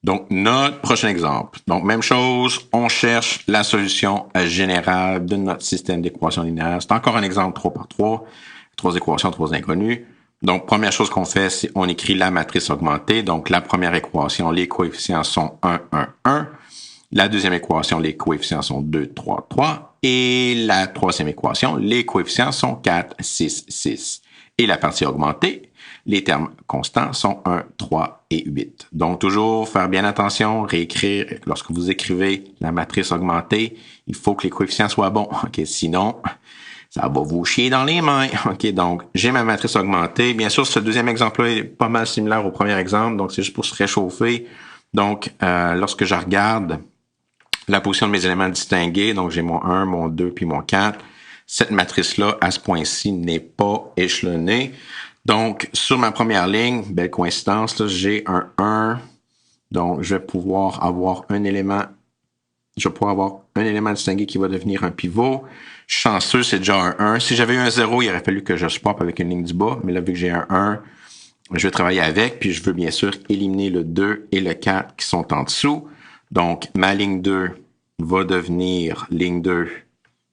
Donc, notre prochain exemple. Donc, même chose, on cherche la solution générale de notre système d'équations linéaires. C'est encore un exemple 3 par 3, 3 équations, 3 inconnus. Donc, première chose qu'on fait, c'est on écrit la matrice augmentée. Donc, la première équation, les coefficients sont 1, 1, 1. La deuxième équation, les coefficients sont 2, 3, 3. Et la troisième équation, les coefficients sont 4, 6, 6. Et la partie augmentée, les termes constants sont 1, 3 et 8. Donc, toujours faire bien attention, réécrire. Lorsque vous écrivez la matrice augmentée, il faut que les coefficients soient bons. Okay? Sinon, ça va vous chier dans les mains. OK, donc, j'ai ma matrice augmentée. Bien sûr, ce deuxième exemple-là est pas mal similaire au premier exemple. Donc, c'est juste pour se réchauffer. Donc, lorsque je regarde la position de mes éléments distingués, donc j'ai mon 1, mon 2, puis mon 4, cette matrice-là, à ce point-ci, n'est pas échelonnée. Donc, sur ma première ligne, belle coïncidence, là, j'ai un 1. Donc, je vais pouvoir avoir un élément distingué qui va devenir un pivot. Chanceux, c'est déjà un 1. Si j'avais eu un 0, il aurait fallu que je swap avec une ligne du bas. Mais là, vu que j'ai un 1, je vais travailler avec. Puis je veux bien sûr éliminer le 2 et le 4 qui sont en dessous. Donc, ma ligne 2 va devenir ligne 2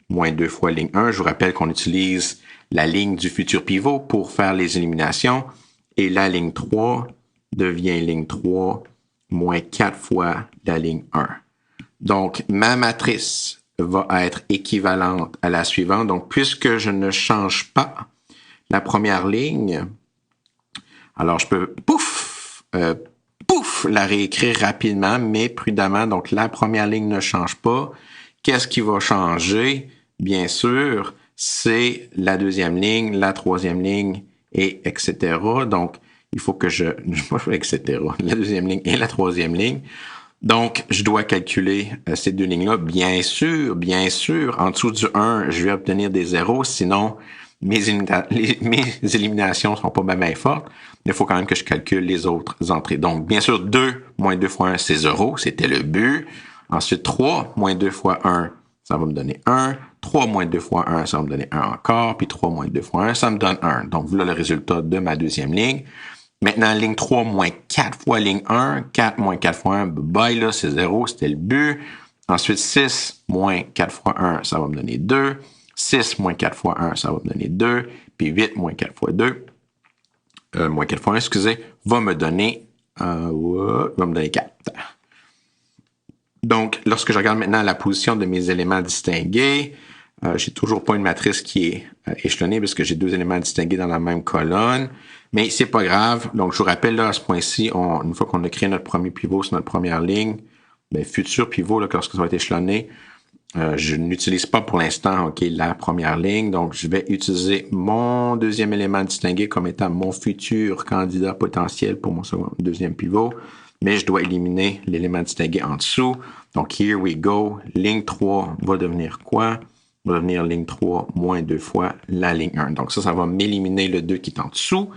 moins 2 fois ligne 1. Je vous rappelle qu'on utilise la ligne du futur pivot pour faire les éliminations. Et la ligne 3 devient ligne 3 moins 4 fois la ligne 1. Donc, ma matrice va être équivalente à la suivante. Donc, puisque je ne change pas la première ligne, alors je peux, la réécrire rapidement, mais prudemment. Donc, la première ligne ne change pas. Qu'est-ce qui va changer? Bien sûr, c'est la deuxième ligne, la troisième ligne, et etc. Donc, il faut que etc. La deuxième ligne et la troisième ligne. Donc, je dois calculer ces deux lignes-là. Bien sûr, en dessous du 1, je vais obtenir des zéros, sinon mes éliminations ne seront pas bien fortes. Mais il faut quand même que je calcule les autres entrées. Donc, bien sûr, 2 moins 2 fois 1, c'est 0. C'était le but. Ensuite, 3 moins 2 fois 1, ça va me donner 1. 3 moins 2 fois 1, ça va me donner 1 encore. Puis 3 moins 2 fois 1, ça me donne 1. Donc, voilà le résultat de ma deuxième ligne. Maintenant, ligne 3 moins 4 fois ligne 1. 4 moins 4 fois 1, bye, là, c'est 0, c'était le but. Ensuite, 6 moins 4 fois 1, ça va me donner 2. 6 moins 4 fois 1, ça va me donner 2. Puis 8 moins 4 fois 2, moins 4 fois 1, excusez, va me donner 4. Donc, lorsque je regarde maintenant la position de mes éléments distingués, j'ai toujours pas une matrice qui est échelonnée parce que j'ai deux éléments distingués dans la même colonne. Mais c'est pas grave. Donc, je vous rappelle, là, à ce point-ci, une fois qu'on a créé notre premier pivot sur notre première ligne, futur pivot, là, lorsque ça va être échelonné, je n'utilise pas pour l'instant, la première ligne. Donc, je vais utiliser mon deuxième élément distingué comme étant mon futur candidat potentiel pour mon deuxième pivot. Mais je dois éliminer l'élément distingué en dessous. Donc, here we go. Ligne 3 va devenir quoi? Va devenir ligne 3 moins 2 fois la ligne 1. Donc, ça va m'éliminer le 2 qui est en dessous.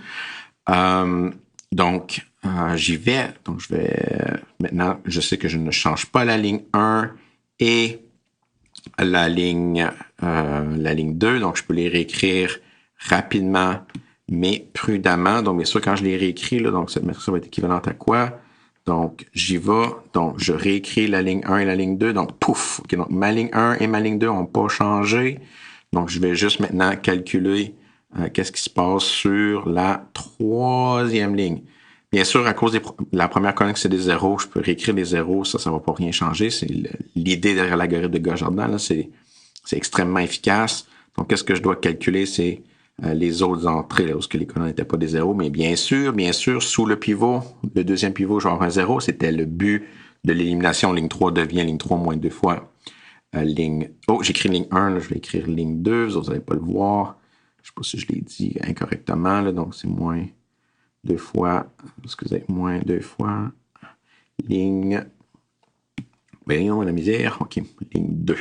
Donc, j'y vais. Donc, maintenant, je sais que je ne change pas la ligne 1 et la ligne 2. Donc, je peux les réécrire rapidement, mais prudemment. Donc, bien sûr, quand je les réécris, là, donc cette matrice va être équivalente à quoi? Donc, j'y vais. Donc, je réécris la ligne 1 et la ligne 2. Donc, pouf! Okay, donc, ma ligne 1 et ma ligne 2 n'ont pas changé. Donc, je vais juste maintenant calculer qu'est-ce qui se passe sur la troisième ligne. Bien sûr, à cause de la première colonne, c'est des zéros, je peux réécrire les zéros, ça va pas rien changer. C'est l'idée derrière l'algorithme de Gauss-Jordan, là, c'est extrêmement efficace. Donc, qu'est-ce que je dois calculer? C'est les autres entrées, là, où les colonnes n'étaient pas des zéros. Mais bien sûr, sous le pivot, le deuxième pivot, je vais avoir un zéro. C'était le but de l'élimination. Ligne 3 devient ligne 3 moins 2 fois ligne... Oh, j'écris ligne 1, là, je vais écrire ligne 2. Vous n'allez pas le voir. Je ne sais pas si je l'ai dit incorrectement. Là, donc, c'est moins 2 fois... Excusez, moins 2 fois ligne... Ben, la misère. OK, ligne 2.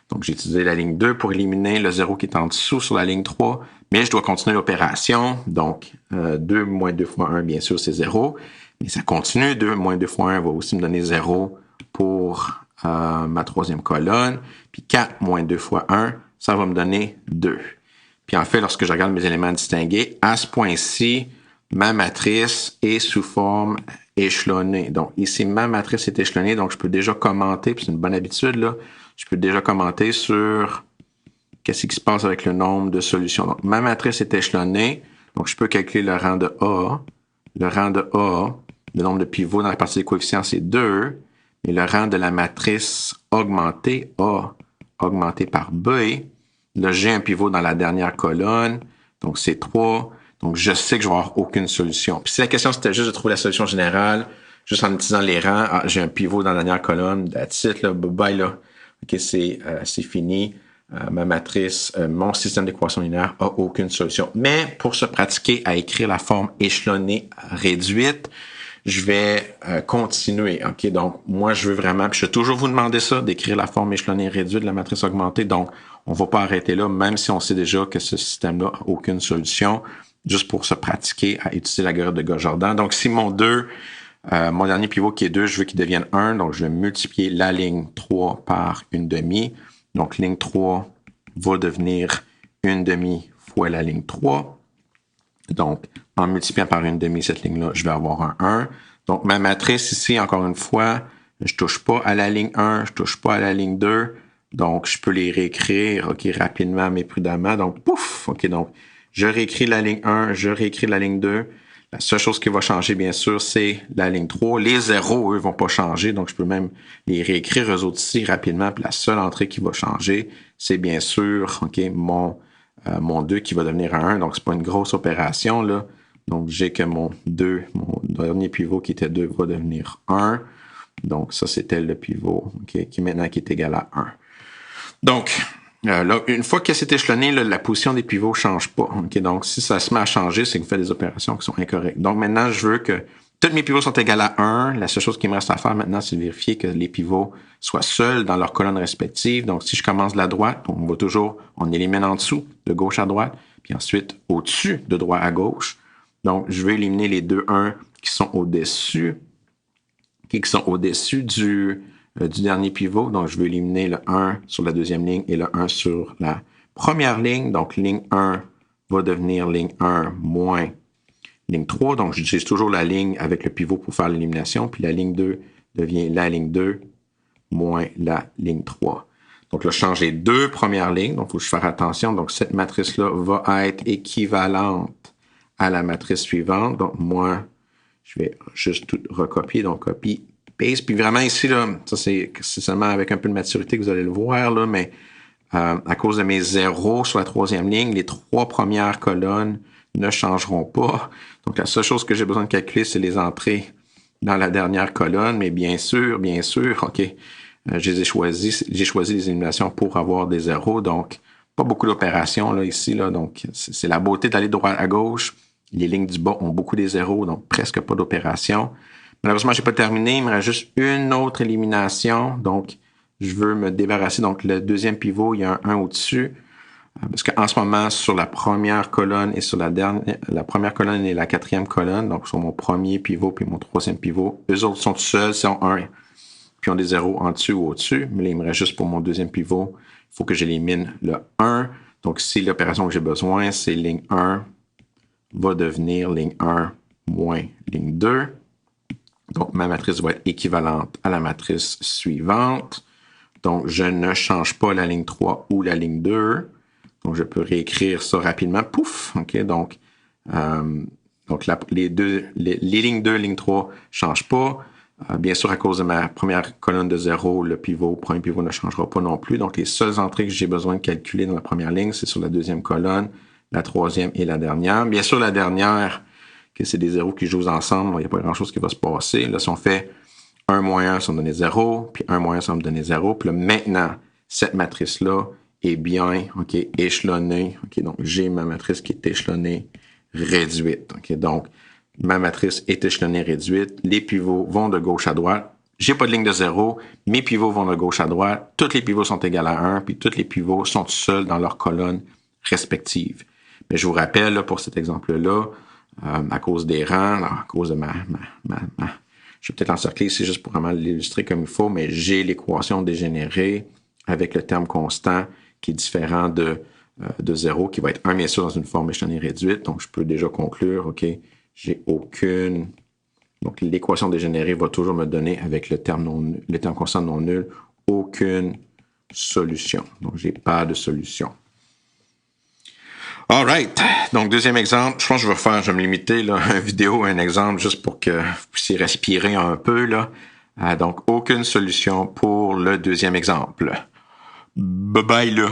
Donc, j'ai utilisé la ligne 2 pour éliminer le 0 qui est en dessous sur la ligne 3. Mais je dois continuer l'opération. Donc, 2 moins 2 fois 1, bien sûr, c'est 0. Mais ça continue. 2 moins 2 fois 1 va aussi me donner 0 pour ma troisième colonne. Puis 4 moins 2 fois 1, ça va me donner 2. Puis en fait, lorsque je regarde mes éléments distingués, à ce point-ci, ma matrice est sous forme échelonnée. Donc, ici, ma matrice est échelonnée, donc je peux déjà commenter, puis c'est une bonne habitude, là, je peux déjà commenter sur qu'est-ce qui se passe avec le nombre de solutions. Donc, ma matrice est échelonnée, donc je peux calculer le rang de A. Le rang de A, le nombre de pivots dans la partie des coefficients, c'est 2, et le rang de la matrice augmentée, A, augmenté par B, là, j'ai un pivot dans la dernière colonne, donc c'est 3. Donc, je sais que je vais avoir aucune solution. Puis si la question, c'était juste de trouver la solution générale, juste en utilisant les rangs, j'ai un pivot dans la dernière colonne, that's it, là, bye, là. OK, c'est fini. Ma matrice, mon système d'équation linéaire a aucune solution. Mais pour se pratiquer à écrire la forme échelonnée réduite, je vais continuer. OK, donc moi, je veux vraiment, puis je vais toujours vous demander ça, d'écrire la forme échelonnée réduite de la matrice augmentée. Donc, on ne va pas arrêter là, même si on sait déjà que ce système-là n'a aucune solution, juste pour se pratiquer à utiliser l'algorithme de Gauss-Jordan. Donc, si mon dernier pivot qui est 2, je veux qu'il devienne 1, donc je vais multiplier la ligne 3 par une demi. Donc, ligne 3 va devenir une demi fois la ligne 3. Donc, en multipliant par une demi cette ligne-là, je vais avoir un 1. Donc, ma matrice ici, encore une fois, je touche pas à la ligne 1, je touche pas à la ligne 2. Donc, je peux les réécrire, OK, rapidement, mais prudemment. Donc, pouf, OK, donc, je réécris la ligne 1, je réécris la ligne 2. La seule chose qui va changer, bien sûr, c'est la ligne 3. Les zéros, eux, vont pas changer, donc je peux même les réécrire eux autres ici rapidement. Puis la seule entrée qui va changer, c'est bien sûr, OK, mon 2 qui va devenir un 1. Donc, c'est pas une grosse opération, là. Donc, j'ai que mon dernier pivot qui était 2 va devenir 1. Donc, ça, c'était le pivot, OK, qui maintenant qui est égal à 1. Donc, là, une fois que c'est échelonné, là, la position des pivots ne change pas. Okay? Donc, si ça se met à changer, c'est que vous faites des opérations qui sont incorrectes. Donc, maintenant, je veux que tous mes pivots sont égaux à 1. La seule chose qui me reste à faire maintenant, c'est de vérifier que les pivots soient seuls dans leurs colonnes respectives. Donc, si je commence de la droite, on élimine en dessous, de gauche à droite, puis ensuite au-dessus, de droite à gauche. Donc, je vais éliminer les deux 1 qui sont au-dessus, du dernier pivot. Donc, je vais éliminer le 1 sur la deuxième ligne et le 1 sur la première ligne. Donc, ligne 1 va devenir ligne 1 moins ligne 3. Donc, j'utilise toujours la ligne avec le pivot pour faire l'élimination. Puis la ligne 2 devient la ligne 2 moins la ligne 3. Donc, là, je change les deux premières lignes. Donc, il faut que je fasse attention. Donc, cette matrice-là va être équivalente à la matrice suivante. Donc, moi, je vais juste tout recopier. Donc, copie, paste. Puis vraiment ici, là, ça c'est seulement avec un peu de maturité que vous allez le voir, là, mais à cause de mes zéros sur la troisième ligne, les trois premières colonnes ne changeront pas. Donc, la seule chose que j'ai besoin de calculer, c'est les entrées dans la dernière colonne. Mais bien sûr, OK, j'ai choisi les éliminations pour avoir des zéros. Donc, pas beaucoup d'opérations là ici. Là, donc, c'est la beauté d'aller droit à gauche. Les lignes du bas ont beaucoup des zéros, donc presque pas d'opérations. Malheureusement, j'ai pas terminé. Il me reste juste une autre élimination. Donc, je veux me débarrasser. Donc, le deuxième pivot, il y a un 1 au-dessus. Parce qu'en ce moment, sur la première colonne et sur la première colonne et la quatrième colonne, donc sur mon premier pivot puis mon troisième pivot, eux autres sont tout seuls, c'est en 1. Puis ont des zéros en dessus ou au-dessus. Mais là, il me reste juste pour mon deuxième pivot, il faut que j'élimine le 1. Donc, si l'opération que j'ai besoin, c'est ligne 1 va devenir ligne 1 moins ligne 2. Donc, ma matrice va être équivalente à la matrice suivante. Donc, je ne change pas la ligne 3 ou la ligne 2. Donc, je peux réécrire ça rapidement. Pouf! OK, donc les lignes 2 et ligne 3 ne changent pas. Bien sûr, à cause de ma première colonne de 0, le premier pivot ne changera pas non plus. Donc, les seules entrées que j'ai besoin de calculer dans ma première ligne, c'est sur la deuxième colonne, la troisième et la dernière. Bien sûr, la dernière, que c'est des zéros qui jouent ensemble, il n'y a pas grand-chose qui va se passer. Là, si on fait 1 moins 1, ça va me donner 0, puis 1 moins 1, ça va me donner 0. Puis là, maintenant, cette matrice-là est bien, OK, échelonnée. OK, donc j'ai ma matrice qui est échelonnée réduite. OK, donc ma matrice est échelonnée réduite. Les pivots vont de gauche à droite. J'ai pas de ligne de 0. Mes pivots vont de gauche à droite. Tous les pivots sont égaux à 1, puis tous les pivots sont seuls dans leur colonne respective. Mais je vous rappelle, là, pour cet exemple-là, à cause des rangs, à cause de je vais peut-être l'encercler ici juste pour vraiment l'illustrer comme il faut, mais j'ai l'équation dégénérée avec le terme constant qui est différent de 0, qui va être 1, bien sûr, dans une forme échelonnée réduite. Donc, je peux déjà conclure, OK, j'ai aucune... Donc, l'équation dégénérée va toujours me donner, avec le terme constant non nul, aucune solution. Donc, je n'ai pas de solution. All right. Donc, deuxième exemple. Je pense que je vais me limiter là, à une vidéo, un exemple, juste pour que vous puissiez respirer un peu. Là. Donc, aucune solution pour le deuxième exemple. Bye bye là.